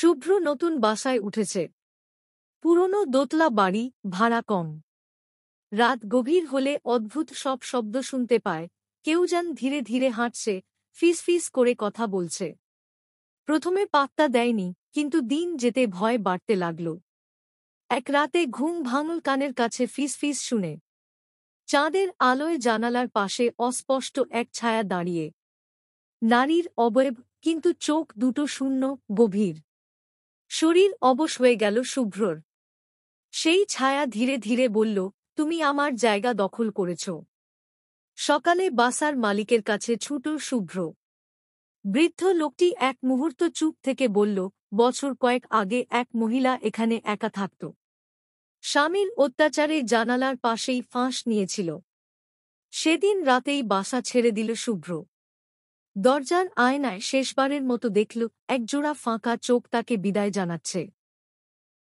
শুভ্র নতুন বাসায় উঠেছে। পুরনো দোতলা বাড়ি, ভাড়া কম। রাত গভীর হলে অদ্ভুত সব শব্দ শুনতে পায়। কেউ যেন ধীরে ধীরে হাঁটছে, ফিস ফিস করে কথা বলছে। প্রথমে পাত্তা দেয়নি, কিন্তু দিন যেতে ভয় বাড়তে লাগল। এক রাতে ঘুম ভাঙল কানের কাছে ফিস ফিস শুনে। চাঁদের আলোয় জানালার পাশে অস্পষ্ট এক ছায়া দাঁড়িয়ে। নারীর অবয়ব, কিন্তু চোখ দুটো শূন্য, গভীর। শরীর অবশ হয়ে গেল শুভ্রর। সেই ছায়া ধীরে ধীরে বলল, তুমি আমার জায়গা দখল করেছ। সকালে বাসার মালিকের কাছে ছুটল শুভ্র। বৃদ্ধ লোকটি এক মুহূর্ত চুপ থেকে বলল, বছর কয়েক আগে এক মহিলা এখানে একা থাকত। স্বামীর অত্যাচারে জানালার পাশেই ফাঁস নিয়েছিল। সেদিন রাতেই বাসা ছেড়ে দিল শুভ্র। দরজার আয়নায় শেষবারের মতো দেখল একজোড়া ফাঁকা চোখ তাকে বিদায় জানাচ্ছে।